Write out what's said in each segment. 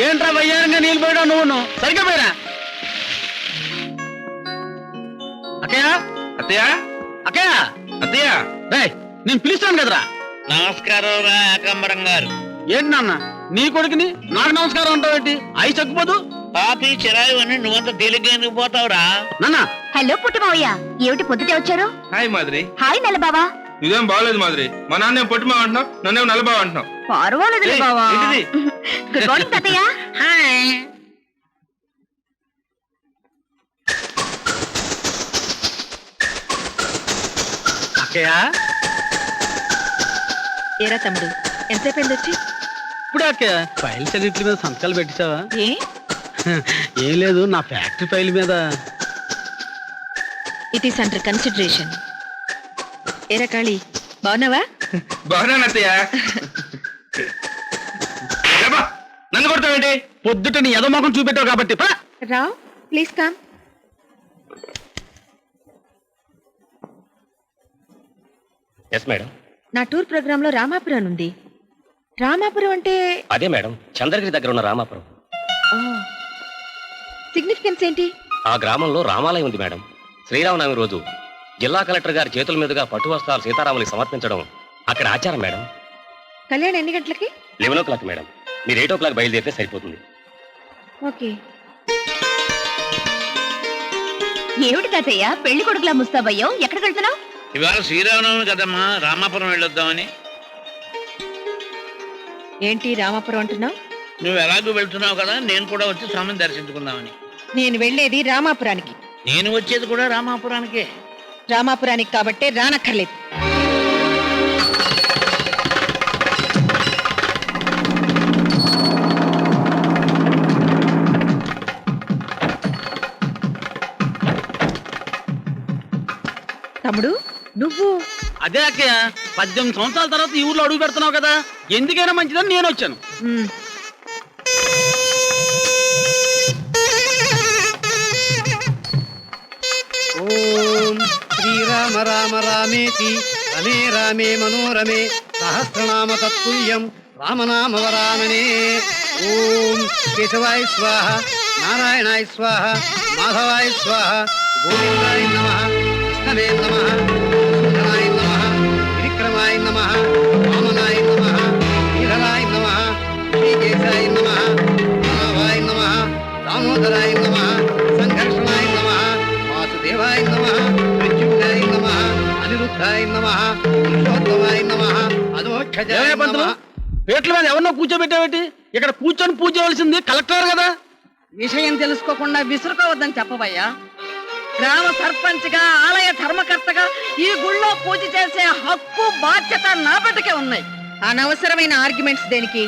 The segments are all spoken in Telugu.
ఏంట్రా వయ్యారంగా నీళ్ళు పోయడం నువ్వు సరిగ్గా పోయిరా. అక్కయ్య అత్తయ్య అక్కయ్య అత్తయ్య నేను పిలుస్తాను కదరా. నమస్కారం రా ఏకాంబరం గారు. ఏంటి నాన్న నీ కొడుకుని నాకు నమస్కారం అంటావేంటి? అయి చచ్చిపోదు పాపి చిరాయి అని నువ్వంత తేలిగ్గా ఎందుకు పోతావురా? నాన్న. హలో పుట్టుమావయ్య, ఏమిటి పొద్దుటే వచ్చారు? హాయ్ మాదిరి. హాయ్ నల్లబావా. ఇదేం బాగలేదు మాదిరి. మా నాన్న పొట్టుమా అంటున్నావు, నన్నేమో నల్లబావ అంటున్నావు. పర్వాలేదు బావా. ఏంటిది? గుడ్ మార్నింగ్ తాతయ్య. హాయ్. అక్కయ్య ఏరా తమ్ముడు, ఎంతసేపు అయింది వచ్చి? ఇప్పుడే అక్కయ్య ఫైల్స్ అన్నింటి మీద సంతకాలు పెట్టించావా? ఏ ఏం లేదు, నా ఫ్యాక్టరీ ఫైల్ మీద. It is under consideration. ఏరా కాళీ, బాగున్నావా? బాగున్నాను అత్తయ్య. ఏబ్బా, నన్ను కొడతావేంటి? పొద్దుట నీ ఎదమోకం చూపెట్టావు కాబట్టి Rao, please come. Yes madam. నా టూర్ ప్రోగ్రామ్ లో రామాపురం ఉంది. రామాపురం అంటే అదే మేడం, చంద్రగిరి దగ్గర ఉన్న రామాపురం. సిగ్నిఫికెన్స్ ఏంటి? ఆ గ్రామంలో రామాలయం ఉంది మేడం. శ్రీరామనవమి రోజు జిల్లా కలెక్టర్ గారి చేతుల మీదుగా పట్టు వస్త్రాలు సీతారాములకి సమర్పించడం అక్కడ ఆచారం మేడం. కళ్యాణం ఎన్ని గంటలకి? 11 o'clock మేడం. మీరు 8 o'clock బయలుదేరితే సరిపోతుంది. ఓకే. ఏమిటి తాతయ్య పెళ్లి కొడుకులా ముస్తాబయ్యో? ఎక్కడికి వెళ్తున్నావు? ఇవాళ శ్రీరామనవమి కదమ్మా, రామాపురం వెళ్ళొద్దామని. ఏంటి రామాపురం అంటున్నావు? నువ్వు ఎలాగూ వెళ్తున్నావు కదా, నేను కూడా వచ్చి స్వామిని దర్శించుకుందామని. నేను వెళ్ళేది రామాపురానికి. నేను వచ్చేది కూడా రామాపురానికే. రామాపురానికి కాబట్టే రానక్కర్లేదు. తమ్ముడు నువ్వు? అదే అక్కయ్య 18 సంవత్సరాల తర్వాత ఈ ఊర్లో అడుగు పెడుతున్నావు కదా, ఎందుకైనా మంచిదని నేను వచ్చాను. ఓం శ్రీరామ రామ రామేతి రమే రామే మనోరమే సహస్రనామ తత్తుల్యం రామనామ వరామనే. ఓం కేశవాయ స్వాహ, నారాయణాయ స్వాహ, మాధవాయ స్వాహ, గోవిందాయ నమః, కృష్ణవే నమః, సుధనాయ నమః, విక్రమాయ నమః, వామనాయ నమః, శ్రీధరాయ నమః, శ్రీకేశాయ నమః, మాధవాయ నమః, దామోదరాయ నమః, సంఘర్షణాయ నమః, వాసుదేవాయ నమః, ప్రత్యుమ్నాయ నమః, అనిరుద్ధాయ నమః, పురుషోత్తమాయ నమః, అధోక్షజాయ నమః. పేట్ల మీద ఎవరినో కూర్చోబెట్టావేటి? ఇక్కడ కూర్చొని పూజ చేయవలసింది కలెక్టర్ కదా. విషయం తెలుసుకోకుండా విసురుకోవద్దని చెప్పబయ్యా. గ్రామ సర్పంచ్ గా, ఆలయ ధర్మకర్తగా ఈ గుళ్ళో పూజ చేసే హక్కు, బాధ్యత నా బిడ్డకే ఉన్నాయి. అనవసరమైన ఆర్గ్యుమెంట్స్ దేనికి?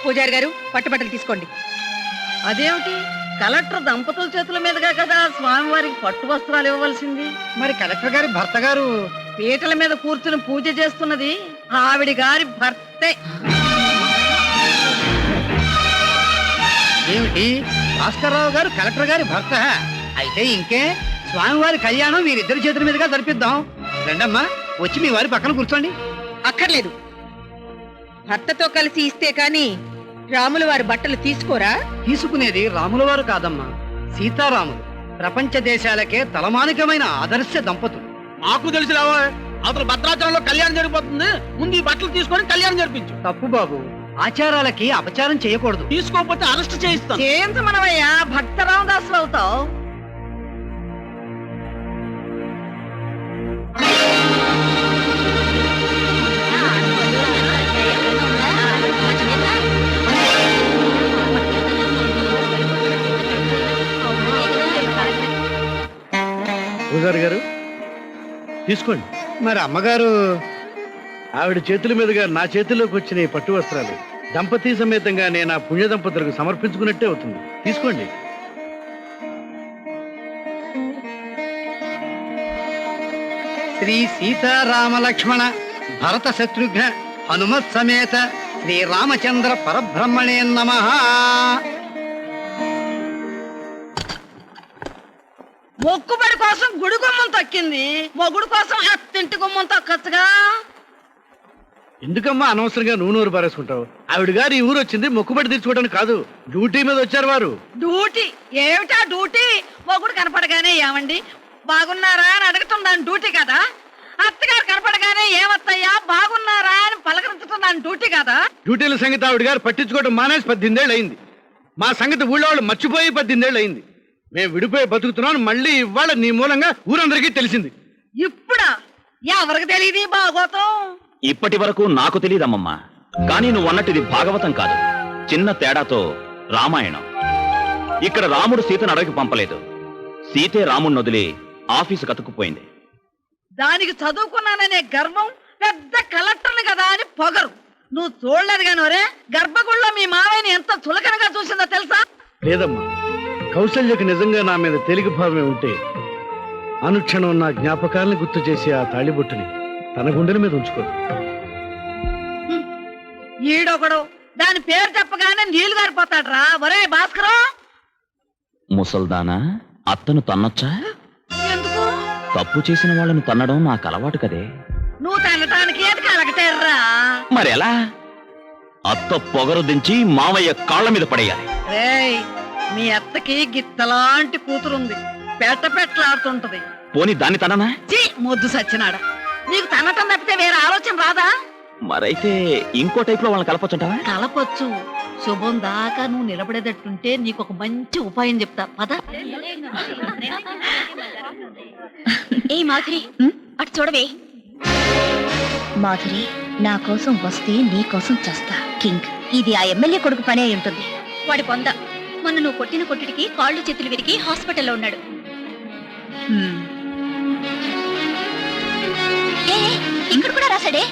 పూజారి గారు పట్టుబట్టలు తీసుకోండి. అదేమిటి, కలెక్టర్ దంపతుల చేతుల మీదుగా కదా స్వామివారికి పట్టు వస్త్రాలు ఇవ్వవలసింది. మరి కలెక్టర్ గారి భర్త గారు పీటల మీద కూర్చుని పూజ చేస్తున్నది ఆవిడ గారి భర్తే. ఏమిటి, భాస్కర్రావు గారు కలెక్టర్ గారి భర్త? అయితే ఇంకే, స్వామివారి కళ్యాణం వీరిద్దరి చేతుల మీదుగా జరిపిద్దాం. రండమ్మా, వచ్చి మీ వారి పక్కన కూర్చోండి. అక్కర్లేదు. భర్తతో కలిసి ఇస్తే కాని రాములు వారి బట్టలు తీసుకోరా? తీసుకునేది రాముల వారు కాదమ్మా, సీతారాములు. ప్రపంచ దేశాలకే తలమానికమైన ఆదర్శ దంపతులు. మాకు తెలిసి రావా, అతను భద్రాచలంలో కళ్యాణం జరిగిపోతుంది, ముందు ఈ బట్టలు తీసుకొని కళ్యాణం జరిపించు. తప్పు బాబు, ఆచారాలకి అపచారం చేయకూడదు. తీసుకోకపోతే అరెస్ట్ చేయిస్తాను. చేయించమనవయ్యా, భక్త రామదాసులు అవుతావు. పూజారి గారు తీసుకోండి. మరి అమ్మగారు ఆవిడ చేతుల మీదుగా నా చేతిలోకి వచ్చిన ఈ పట్టు వస్త్రాలు దంపతి సమేతంగా నేను ఆ పుణ్య దంపతులకు సమర్పించుకున్నట్టే అవుతుంది. తీసుకోండి. శ్రీ సీతారామ లక్ష్మణ భరత శత్రుఘ్న హనుమత్ సమేత శ్రీ రామచంద్ర పరబ్రహ్మణే నమః. మొక్కుబడి కోసం గుడి గుమ్మం తొక్కింది, మొగుడు కోసం అత్తింటి గుమ్మం తొక్కచ్చుగా. ఎందుకమ్మా అనవసరంగా నువ్వు నోరు పారేసుకుంటావు? ఆవిడ గారు ఈ ఊరు వచ్చింది మొక్కుబడి తీర్చుకోవడానికి కాదు, డ్యూటీ మీద వచ్చారు వారు. డ్యూటీ ఏమిటా డ్యూటీ? మొగుడు కనపడగానే ఏమండి బాగున్నారా అని అడగటం దాని డ్యూటీ కదా. అత్తగారు కనపడగానే ఏమత్తయ్యా బాగున్నారా అని పలకరించడం దాని డ్యూటీ కదా. డ్యూటీల సంగతి ఆవిడ గారు పట్టించుకోవడం మానేసి 18 ఏళ్ళు అయింది. మా సంగతి ఊళ్ళో వాళ్ళు మర్చిపోయి 18 ఏళ్ళు అయింది. మేము విడిపోయి బతుకుతున్నాను, మళ్ళీ ఇవాళ నీ మూలంగా ఊరందరికీ తెలిసింది. ఇప్పుడా? ఎవరికి తెలియదు బాగోతం? ఇప్పటి వరకు నాకు తెలియదమ్మమ్మా, కానీ నువ్వు అన్నట్టుది భాగవతం కాదు, చిన్న తేడాతో రామాయణం. ఇక్కడ రాముడు సీతను అడవికి పంపలేదు, సీతే రాముడిని వదిలి ఆఫీసు కతుక్కుపోయింది. దానికి చదువుకున్నాననే గర్వం, పెద్ద కలెక్టర్ని కదా అని పొగరు. నువ్వు చూడలేదు గాని ఒరే, గర్భగుళ్ళో మీ మావయ్యని ఎంత చులకనగా చూసిందో తెలుసా? లేదమ్మా, కౌశల్యకు నిజంగా నా మీద తేలిక భావమే ఉంటే అనుక్షణం నా జ్ఞాపకాలను గుర్తు చేసి ఆ తాళిబొట్టుని తన గుండెల మీద ఉంచుకోదు. ఈడొకడు దాని పేరు చెప్పగానే నీళ్లు గారిపోతాడు రా. ఒరే భాస్కరం, ముసల్దానా, అత్తను తన్నొచ్చా? ఎందుకు? తప్పు చేసిన వాళ్ళను తన్నడం నాకు అలవాటు కదే. నువ్వు తినటానికి ఏది కలగటేర్రా? మరెలా? అత్త పొగరు దించి మావయ్య కాళ్ళ మీద పడేయాలి. రేయ్, మీ అత్తకి గిత్తలాంటి కూతురుంది, పెట్టలాడుతుంటది. పోనీ దాన్ని తననా? చీ మొద్దు సచ్చినాడా, నీకు తనటం తప్పితే వేరే ఆలోచన రాదా? మరైతే ఇంకో టైప్ లో వాళ్ళని కలపొచ్చంటావా? కలపొచ్చు. శుభం దాకా నువ్వు నిలబడేటట్టుంటే నీకు ఒక మంచి ఉపాయం చెప్తా పద. ఏ మాధురి, అటు చూడవే. మాధురి, నా కోసం వస్తే నీ కోసం చస్తా. కింగ్, ఇది ఆ ఎమ్మెల్యే కొడుకు పని అయి ఉంటుంది. వాడి పొంద మొన్న నువ్వు కొట్టిన కొట్టుడికి కాళ్ళు చేతులు విరిగి హాస్పిటల్లో ఉన్నాడు. ఇక్కడ కూడా రాశాడే.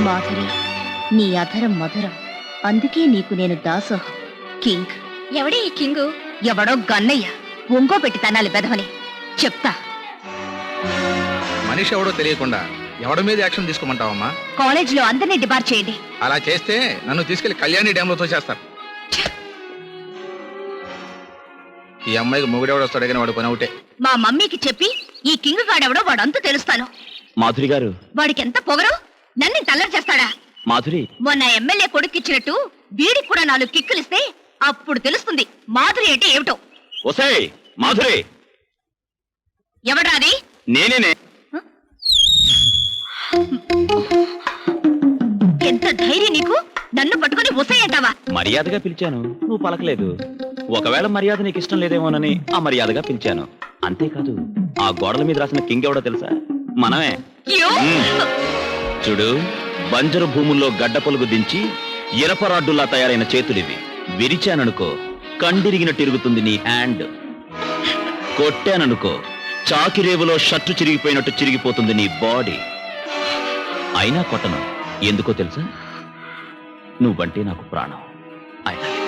మాధురి, నీ అధరం మధురం, అందుకే నీకు నేను దాసోహం. కింగ్. ఎవడే ఈ కింగు? ఎవడో గన్నయ్య, ఒంగో పెట్టి తనాలి బెదవని చెప్తా. మనిషి ఎవడో తెలియకుండా ఎవడి మీద యాక్షన్ తీసుకోమంటావమ్మా? కాలేజీలో అందరినీ డిబార్ చేయండి. అలా చేస్తే నన్ను తీసుకెళ్లి కళ్యాణి డ్యామ్ లో తోసేస్తారు. ఈ అమ్మాయికి మొగుడెవడు వస్తాడు కానీ వాడు పని ఒకటే. మా మమ్మీకి చెప్పి ఈ కింగ్ గాడెవడో వాడంతా తెలుస్తాను. మాధురి గారు, వాడికి ఎంత పొగరు, నన్ను తల్లరి చేస్తాడా? మాధురి, మొన్న ఎమ్మెల్యే కొడుకిచ్చినట్టు వీడికి కూడా 4 కిక్కులిస్తే అప్పుడు తెలుస్తుంది మాధురి అంటే ఏమిటో. ఒసేయ్ మాధురి! ఎవడ్రాది? నేనేనే. ఎంత ధైర్యం నీకు, నన్ను పట్టుకుని ఉసయంటావా? మర్యాదగా పిలిచాను, నువ్వు పలకలేదు. ఒకవేళ మర్యాద నీకు ఇష్టం లేదేమోనని ఆ మర్యాదగా పిలిచాను, అంతేకాదు. ఆ గోడల మీద రాసిన కింగ్ ఎవడో తెలుసా? మనమే. చూడు, బంజరు భూముల్లో గడ్డ పొలుగు దించి ఇరపరాడ్డులా తయారైన చేతులివి. విరిచాననుకో కండిరిగిన తిరుగుతుంది నీ హ్యాండ్. కొట్టాననుకో చాకిరేవులో షర్టు చిరిగిపోయినట్టు చిరిగిపోతుంది నీ బాడీ. అయినా కొట్టను, ఎందుకో తెలుసా? నువ్వంటే నాకు ప్రాణం. I love you.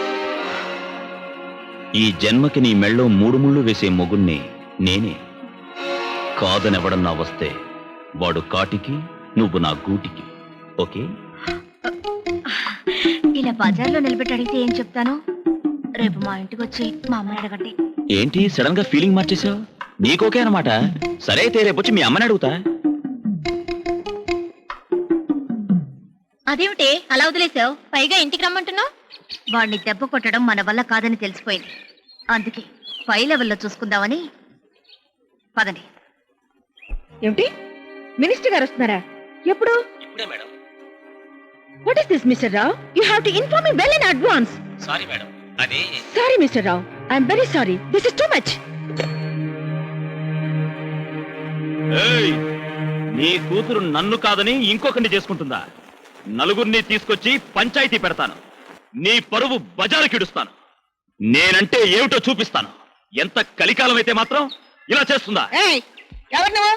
ఈ జన్మకి నీ మెళ్ళో 3 ముళ్ళు వేసే మొగుణ్ణి నేనే. కాదనెవడన్నా వస్తే వాడు కాటికి, నువ్వు నా గూటికి. ఓకే? ఇలా బజార్లో నిలబెట్టి అడిగితే ఏం చెప్తాను? రేపు మా ఇంటికి వచ్చి మా అమ్మని అడగండి. ఏంటి సడన్ గా ఫీలింగ్ మార్చేసావు? నీకోకే అనమాట. సరే అయితే రేపు వచ్చి మీ అమ్మని అడుగుతా. అదేమిటే అలా వదిలేసావు? పైగా ఇంటికి రమ్మంటున్నావు. వాడిని దెబ్బ కొట్టడం మన వల్ల కాదని తెలిసిపోయింది, అందుకే పై లెవెల్లో చూసుకుందామని. పదండి. ఏమిటి, మినిస్టర్ గారు వస్తున్నారా? ఎప్పుడు? ఇప్పుడే madam. What is this Mr Rao? You have to inform me well in advance. Sorry madam, అది sorry Mr Rao, I'm very sorry. This is too much. ఏయ్, నీ కూతురు నన్ను కాదని ఇంకొకరిని చేసుకుంటుందా? నలుగురిని తీసుకొచ్చి పంచాయతీ పెడతాను. నీ పరువు బజారుకిడుస్తాను. నేనంటే ఏమిటో చూపిస్తాను. ఎంత కలికాలం అయితే మాత్రం ఇలా చేస్తుందా? ఎవరు నువ్వు?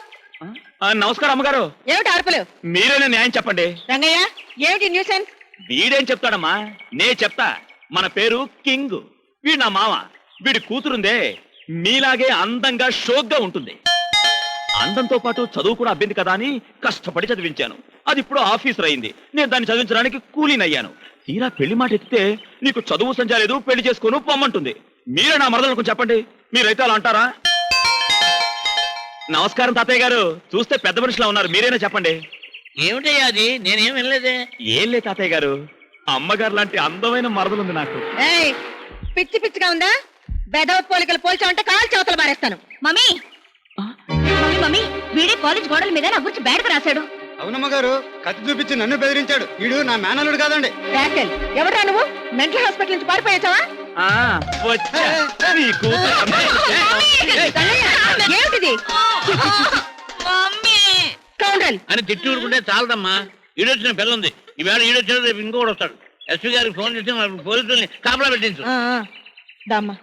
నమస్కారం అమ్మగారు. ఏమిటి అరుపులు? మీరేనా న్యాయం చెప్పండి. రంగయ్య, ఏమిటి న్యూసెన్స్? వీడేం చెప్తాడమ్మా, నే చెప్తా. మన పేరు కింగ్, వీడు నా మామ. వీడి కూతురుందే మీలాగే అందంగా షోక్గా ఉంటుంది. అందంతో పాటు చదువు కూడా అబ్బింది కదా అని కష్టపడి చదివించాను. అది ఇప్పుడు ఆఫీసర్ అయింది. నేను దాన్ని చదివించడానికి కూలీనయ్యాను. తీరా పెళ్లి మాట ఎత్తితే నీకు చదువు సంచాలేదు, పెళ్లి చేసుకోను పొమ్మంటుంది. మీరే నా మరదలకు చెప్పండి. మీరైతే అలా అంటారా? నమస్కారం తాతయ్య గారు. చూస్తే పెద్ద మనుషులా ఉన్నారు, మీరేనా చెప్పండి. ఏమిటయ్యా అది? నేనేం వినలేదే. ఏం లే తాతయ్య గారు, అమ్మగారు లాంటి అందమైన మరదలుంది నాకు. ఏయ్, పిచ్చి పిచ్చిగా ఉందా? బెదవ పోలికలు పోల్చామంటే కాలు చవతలు మారేస్తాను. మమ్మీ మమ్మీ మమ్మీ వీడే కాలేజ్ గోడల మీద నా గురించి బ్యాడ్గా రాశాడు. అవునమ్మ గారు, కత్తి చూపించి నన్ను బెదిరించాడు. వీడు నా మేనల్లుడు కాదండి. రాకెల్, ఎవడ్రా నువ్వు? మెంటల్ హాస్పిటల్ నుంచి పారిపోయావా? వచ్చా నీ కూతురు. ఏమిటిది? కౌంటరల్ అని తిట్టి ఊరుకుంటే చాలదమ్మా. ఈడొచ్చిన పిల్ల ఉంది, ఈవేళ ఈడొచ్చాడు, రేపు ఇంకోటి వస్తాడు. ఎస్పీ గారికి ఫోన్ చేసి పోలీసుల్ని కాపలా పెట్టించు. దామ్మా